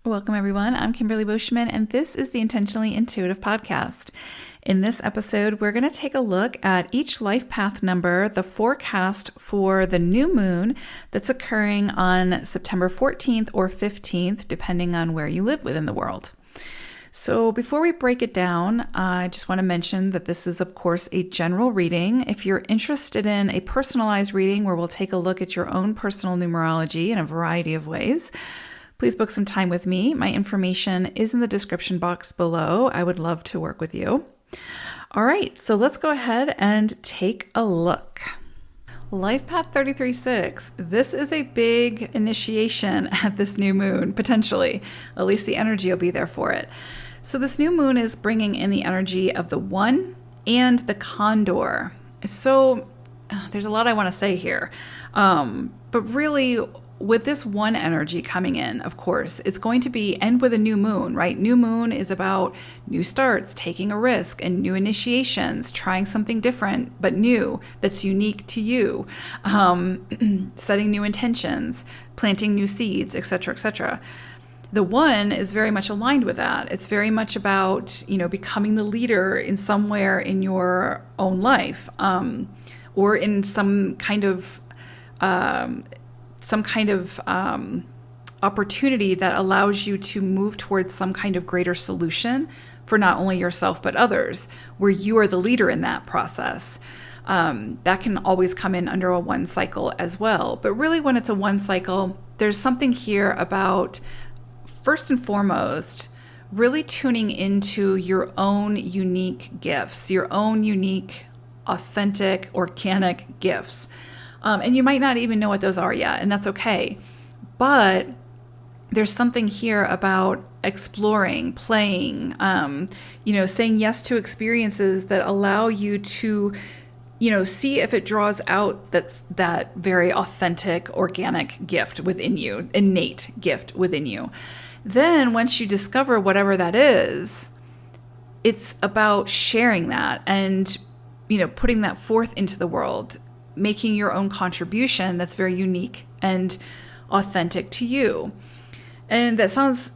Welcome, everyone. I'm Kimberly Bushman, and this is the Intentionally Intuitive podcast. In this episode, we're going to take a look at each life path number, the forecast for the new moon that's occurring on September 14th or 15th, depending on where you live within the world. So before we break it down, I just want to mention that this is, of course, a general reading. If you're interested in a personalized reading where we'll take a look at your own personal numerology in a variety of ways, please book some time with me. My information is in the description box below. I would love to work with you. All right, so let's go ahead and take a look. Life Path 33-6. This is a big initiation at this new moon, potentially. At least the energy will be there for it. So this new moon is bringing in the energy of the One and the Condor. So there's a lot I want to say here. But really, with this One energy coming in, of course, it's going to end with a new moon, right? New moon is about new starts, taking a risk, and new initiations, trying something different but new that's unique to you, setting new intentions, planting new seeds, etc., etc. The One is very much aligned with that. It's very much about, becoming the leader in somewhere in your own life, or in some kind of opportunity that allows you to move towards some kind of greater solution for not only yourself but others, where you are the leader in that process. That can always come in under a one cycle as well. But really, when it's a one cycle, there's something here about, first and foremost, really tuning into your own unique gifts, your own unique, authentic, organic gifts. And you might not even know what those are yet, and that's okay. But there's something here about exploring, playing, saying yes to experiences that allow you to, see if it draws out that very authentic, organic gift within you, innate gift within you. Then once you discover whatever that is, it's about sharing that and, putting that forth into the world, making your own contribution that's very unique and authentic to you. And that sounds,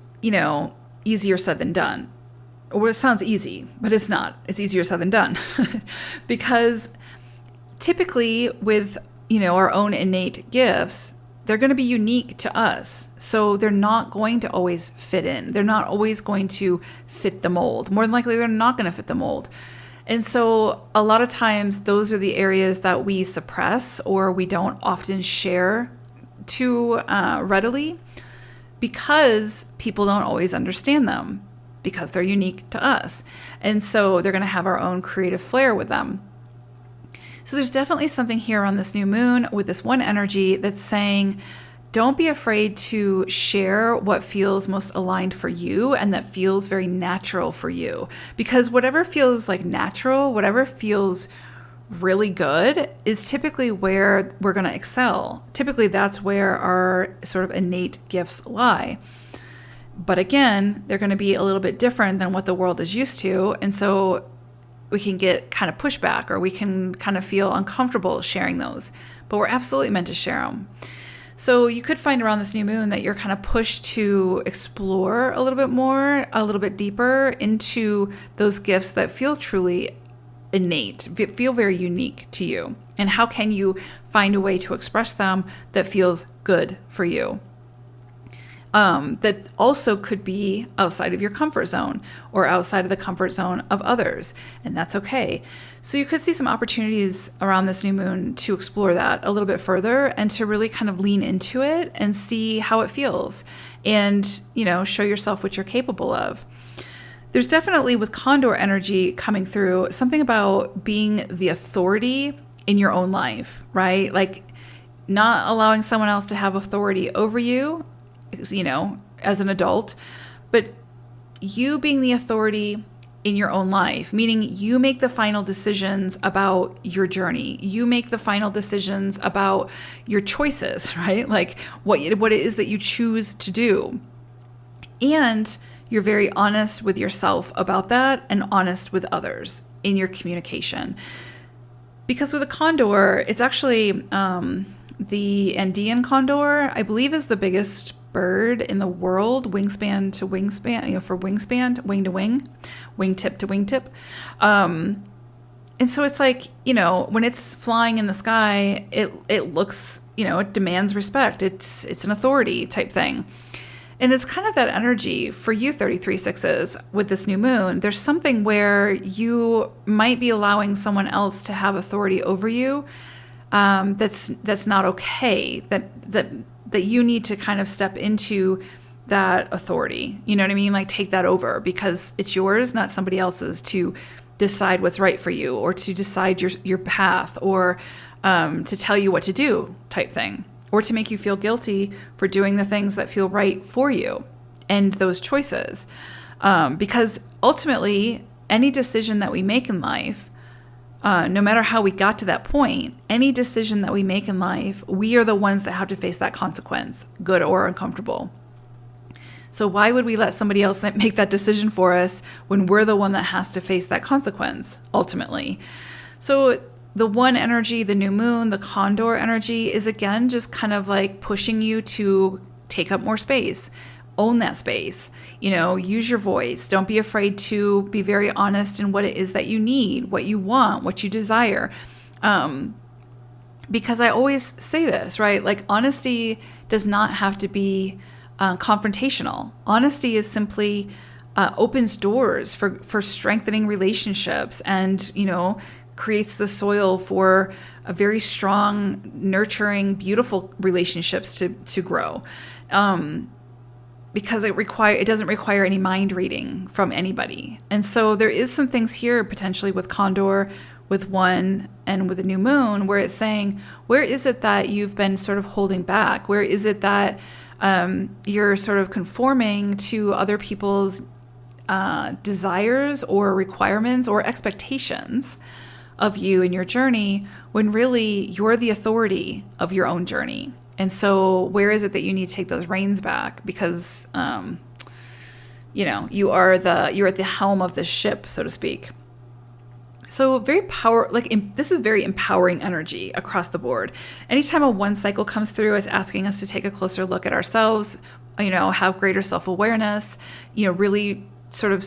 easier said than done. Or it sounds easy, but it's not. It's easier said than done. Because typically with, our own innate gifts, they're going to be unique to us. So they're not going to always fit in. They're not always going to fit the mold. More than likely, they're not going to fit the mold. And so a lot of times those are the areas that we suppress or we don't often share too readily, because people don't always understand them, because they're unique to us. And so they're going to have our own creative flair with them. So there's definitely something here on this new moon with this One energy that's saying, don't be afraid to share what feels most aligned for you and that feels very natural for you. Because whatever feels like natural, whatever feels really good is typically where we're going to excel. Typically, that's where our sort of innate gifts lie. But again, they're going to be a little bit different than what the world is used to. And so we can get kind of pushback, or we can kind of feel uncomfortable sharing those. But we're absolutely meant to share them. So you could find around this new moon that you're kind of pushed to explore a little bit more, a little bit deeper into those gifts that feel truly innate, feel very unique to you. And how can you find a way to express them that feels good for you? That also could be outside of your comfort zone or outside of the comfort zone of others, and that's okay. So you could see some opportunities around this new moon to explore that a little bit further and to really kind of lean into it and see how it feels and, show yourself what you're capable of. There's definitely, with Condor energy coming through, something about being the authority in your own life, right? Like not allowing someone else to have authority over you, as an adult, but you being the authority in your own life, meaning you make the final decisions about your journey. You make the final decisions about your choices, right? Like what it is that you choose to do. And you're very honest with yourself about that and honest with others in your communication. Because with a condor, it's actually the Andean condor, I believe, is the biggest bird in the world, wingspan to wingspan, for wingspan, wing to wing, wingtip to wingtip. And so it's like, when it's flying in the sky, it looks, it demands respect. It's an authority type thing. And it's kind of that energy for you 33/6s with this new moon. There's something where you might be allowing someone else to have authority over you. That's not okay. That you need to kind of step into that authority. You know what I mean? Like take that over, because it's yours, not somebody else's, to decide what's right for you, or to decide your path, or to tell you what to do type thing, or to make you feel guilty for doing the things that feel right for you and those choices. Because ultimately, any decision that we make in life, no matter how we got to that point, any decision that we make in life, we are the ones that have to face that consequence, good or uncomfortable. So why would we let somebody else make that decision for us when we're the one that has to face that consequence, ultimately? So the one energy, the new moon, the condor energy, is again just kind of like pushing you to take up more space, own that space, use your voice. Don't be afraid to be very honest in what it is that you need, what you want, what you desire. Because I always say this, right? Like honesty does not have to be confrontational. Honesty is simply opens doors for strengthening relationships, and creates the soil for a very strong, nurturing, beautiful relationships to grow. Because it doesn't require any mind reading from anybody. And so there is some things here potentially with Condor, with one, and with a new moon, where it's saying, where is it that you've been sort of holding back? Where is it that you're sort of conforming to other people's desires or requirements or expectations of you and your journey, when really you're the authority of your own journey? And so where is it that you need to take those reins back? Because, you're at the helm of the ship, so to speak. So this is very empowering energy across the board. Anytime a one cycle comes through, it's asking us to take a closer look at ourselves, have greater self-awareness, really sort of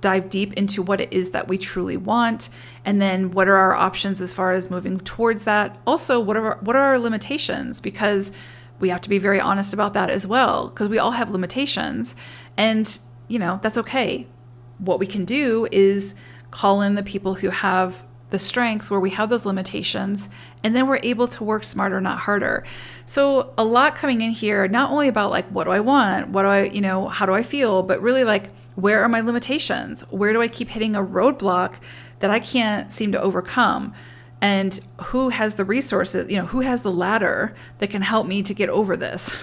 dive deep into what it is that we truly want, and then what are our options as far as moving towards that. Also, what are our limitations, because we have to be very honest about that as well, because we all have limitations, and that's okay. What we can do is call in the people who have the strengths where we have those limitations, and then we're able to work smarter, not harder. So a lot coming in here, not only about like, what do I want? How do I feel? But really like, where are my limitations? Where do I keep hitting a roadblock that I can't seem to overcome? And who has the resources, who has the ladder that can help me to get over this,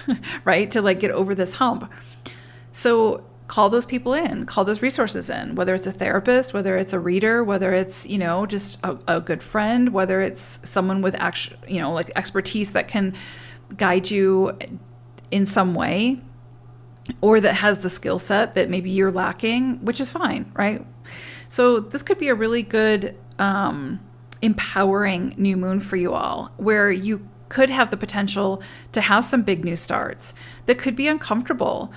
right? To like get over this hump. So call those people in, call those resources in, whether it's a therapist, whether it's a reader, whether it's, just a good friend, whether it's someone with like expertise that can guide you in some way, or that has the skill set that maybe you're lacking, which is fine, right? So this could be a really good, empowering new moon for you all, where you could have the potential to have some big new starts that could be uncomfortable.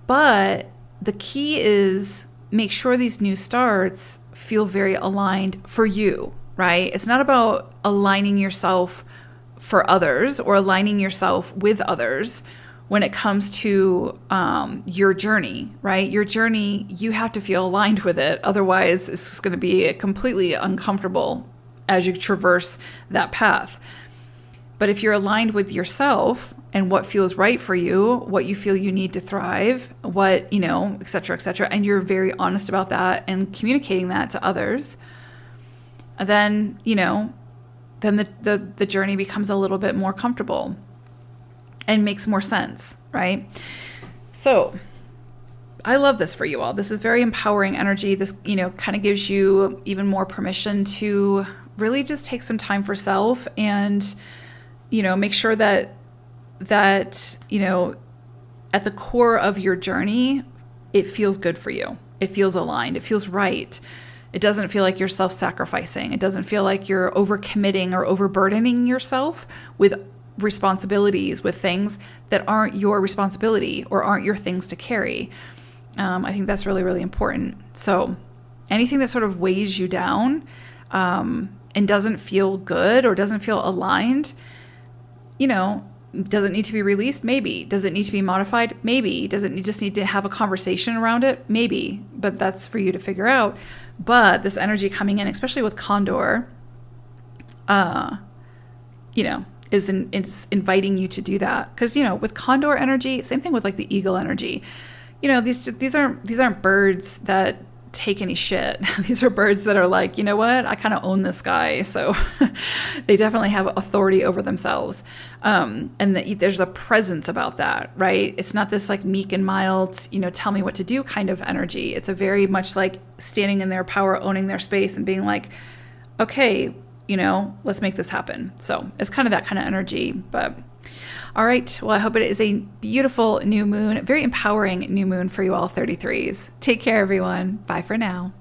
But the key is make sure these new starts feel very aligned for you, right? It's not about aligning yourself for others or aligning yourself with others. When it comes to your journey, right? Your journey, you have to feel aligned with it. Otherwise, it's going to be completely uncomfortable as you traverse that path. But if you're aligned with yourself and what feels right for you, what you feel you need to thrive, what, et cetera, and you're very honest about that and communicating that to others, then, then the journey becomes a little bit more comfortable and makes more sense, right? So I love this for you all. This is very empowering energy. This, kind of gives you even more permission to really just take some time for self and, make sure that, at the core of your journey, it feels good for you. It feels aligned. It feels right. It doesn't feel like you're self-sacrificing. It doesn't feel like you're overcommitting or overburdening yourself with responsibilities with things that aren't your responsibility or aren't your things to carry. I think that's really, really important. So anything that sort of weighs you down and doesn't feel good or doesn't feel aligned, does it need to be released? Maybe. Does it need to be modified? Maybe. Does it just need to have a conversation around it? Maybe. But that's for you to figure out. But this energy coming in, especially with Condor, is inviting you to do that. Because, with Condor energy, same thing with like the eagle energy. These aren't birds that take any shit. These are birds that are like, you know what? I kind of own this guy. So they definitely have authority over themselves. And there's a presence about that, right? It's not this like meek and mild, tell me what to do kind of energy. It's a very much like standing in their power, owning their space and being like, okay, let's make this happen. So it's kind of that kind of energy. But all right. Well, I hope it is a beautiful new moon, very empowering new moon for you all 33s. Take care, everyone. Bye for now.